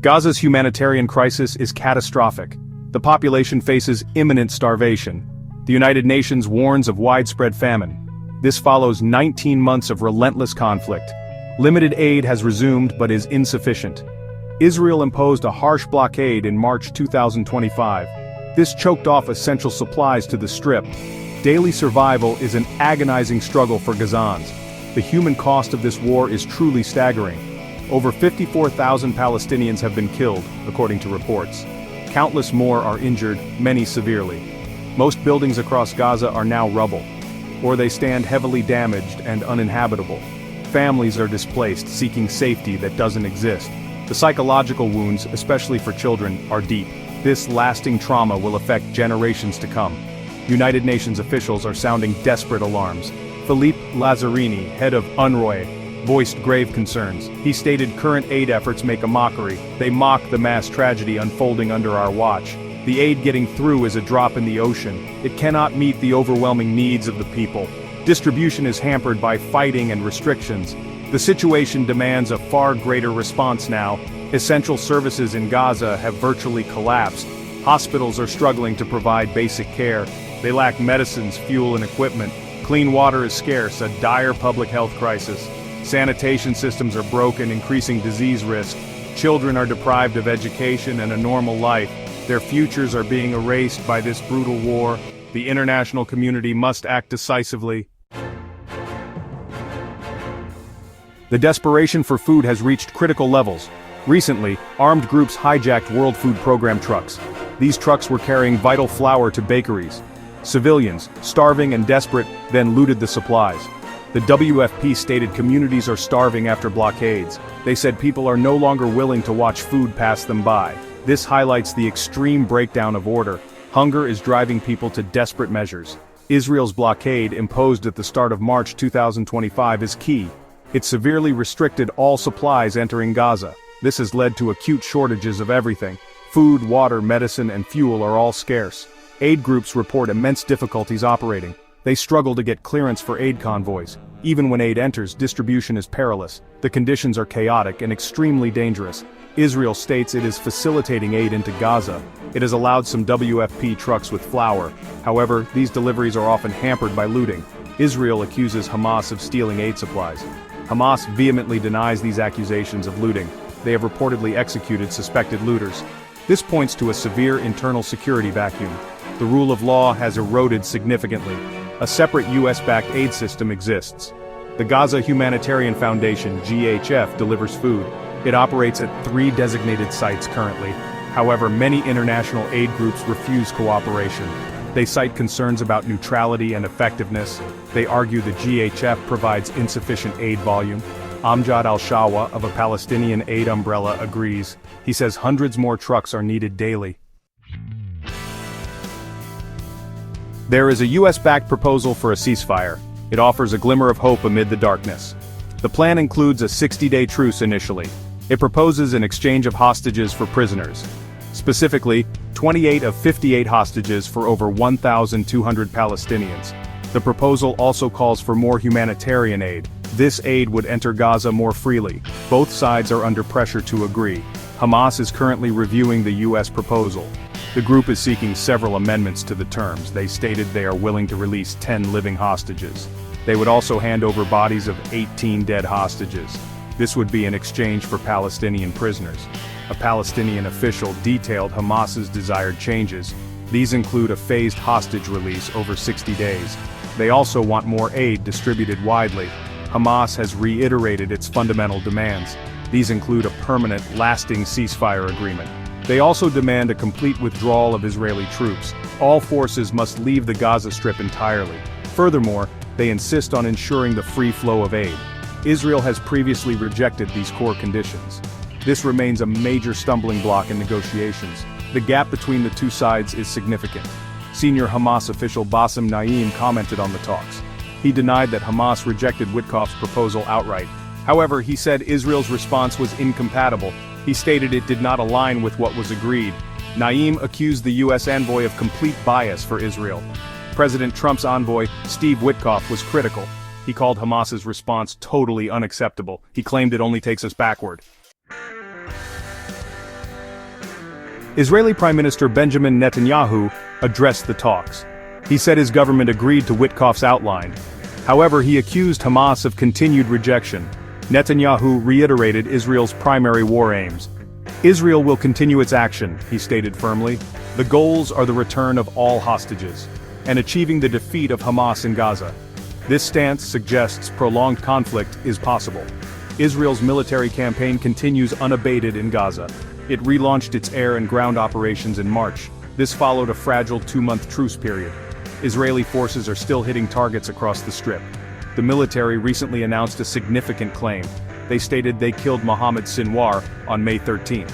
Gaza's humanitarian crisis is catastrophic. The population faces imminent starvation. The United Nations warns of widespread famine. This follows 19 months of relentless conflict. Limited aid has resumed but is insufficient. Israel imposed a harsh blockade in March 2025. This choked off essential supplies to the Strip. Daily survival is an agonizing struggle for Gazans. The human cost of this war is truly staggering. Over 54,000 Palestinians have been killed, according to reports. Countless more are injured, many severely. Most buildings across Gaza are now rubble, or they stand heavily damaged and uninhabitable. Families are displaced, seeking safety that doesn't exist. The psychological wounds, especially for children, are deep. This lasting trauma will affect generations to come. United Nations officials are sounding desperate alarms. Philippe Lazzarini, head of UNRWA, voiced grave concerns. He stated current aid efforts make a mockery. They mock the mass tragedy unfolding under our watch. The aid getting through is a drop in the ocean. It cannot meet the overwhelming needs of the people. Distribution is hampered by fighting and restrictions. The situation demands a far greater response now. Essential services in Gaza have virtually collapsed. Hospitals are struggling to provide basic care. They lack medicines, fuel, and equipment. Clean water is scarce, a dire public health crisis. Sanitation systems are broken, increasing disease risk. Children are deprived of education and a normal life. Their futures are being erased by this brutal war. The international community must act decisively. The desperation for food has reached critical levels. Recently, armed groups hijacked World Food Program trucks. These trucks were carrying vital flour to bakeries. Civilians, starving and desperate, then looted the supplies. The WFP stated communities are starving after blockades. They said people are no longer willing to watch food pass them by. This highlights the extreme breakdown of order. Hunger is driving people to desperate measures. Israel's blockade, imposed at the start of March 2025, is key. It severely restricted all supplies entering Gaza. This has led to acute shortages of everything. Food, water, medicine, and fuel are all scarce. Aid groups report immense difficulties operating. They struggle to get clearance for aid convoys. Even when aid enters, distribution is perilous. The conditions are chaotic and extremely dangerous. Israel states it is facilitating aid into Gaza. It has allowed some WFP trucks with flour. However, these deliveries are often hampered by looting. Israel accuses Hamas of stealing aid supplies. Hamas vehemently denies these accusations of looting. They have reportedly executed suspected looters. This points to a severe internal security vacuum. The rule of law has eroded significantly. A separate US-backed aid system exists. The Gaza Humanitarian Foundation, GHF, delivers food. It operates at 3 designated sites currently. However, many international aid groups refuse cooperation. They cite concerns about neutrality and effectiveness. They argue the GHF provides insufficient aid volume. Amjad al-Shawa of a Palestinian aid umbrella agrees. He says hundreds more trucks are needed daily. There is a US-backed proposal for a ceasefire. It offers a glimmer of hope amid the darkness. The plan includes a 60-day truce initially. It proposes an exchange of hostages for prisoners. Specifically, 28 of 58 hostages for over 1,200 Palestinians. The proposal also calls for more humanitarian aid. This aid would enter Gaza more freely. Both sides are under pressure to agree. Hamas is currently reviewing the US proposal. The group is seeking several amendments to the terms. They stated they are willing to release 10 living hostages. They would also hand over bodies of 18 dead hostages. This would be in exchange for Palestinian prisoners. A Palestinian official detailed Hamas's desired changes. These include a phased hostage release over 60 days. They also want more aid distributed widely. Hamas has reiterated its fundamental demands. These include a permanent, lasting ceasefire agreement. They also demand a complete withdrawal of Israeli troops. All forces must leave the Gaza Strip entirely. Furthermore, they insist on ensuring the free flow of aid. Israel has previously rejected these core conditions. This remains a major stumbling block in negotiations. The gap between the two sides is significant. Senior Hamas official Bassem Naim commented on the talks. He denied that Hamas rejected Witkoff's proposal outright. However, he said Israel's response was incompatible. He stated it did not align with what was agreed. Naim accused the US envoy of complete bias for Israel. President Trump's envoy, Steve Witkoff, was critical. He called Hamas's response totally unacceptable. He claimed it only takes us backward. Israeli Prime Minister Benjamin Netanyahu addressed the talks. He said his government agreed to Witkoff's outline. However, he accused Hamas of continued rejection. Netanyahu reiterated Israel's primary war aims. Israel will continue its action, he stated firmly. The goals are the return of all hostages and achieving the defeat of Hamas in Gaza. This stance suggests prolonged conflict is possible. Israel's military campaign continues unabated in Gaza. It relaunched its air and ground operations in March. This followed a fragile 2-month truce period. Israeli forces are still hitting targets across the Strip. The military recently announced a significant claim. They stated they killed Mohammed Sinwar on May 13.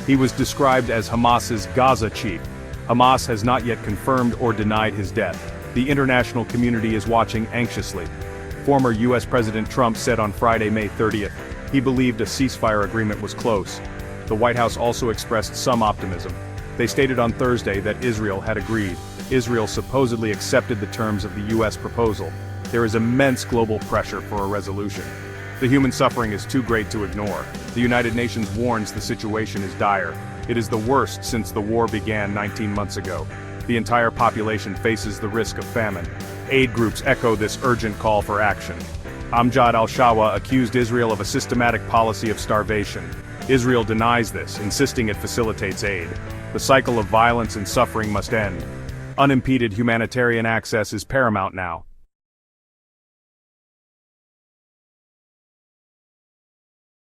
He was described as Hamas's Gaza chief. Hamas has not yet confirmed or denied his death. The international community is watching anxiously. Former U.S. President Trump said on Friday, May 30th, he believed a ceasefire agreement was close. The White House also expressed some optimism. They stated on Thursday that Israel had agreed. Israel supposedly accepted the terms of the U.S. proposal. There is immense global pressure for a resolution. The human suffering is too great to ignore. The United Nations warns the situation is dire. It is the worst since the war began 19 months ago. The entire population faces the risk of famine. Aid groups echo this urgent call for action. Amjad al-Shawa accused Israel of a systematic policy of starvation. Israel denies this, insisting it facilitates aid. The cycle of violence and suffering must end. Unimpeded humanitarian access is paramount now.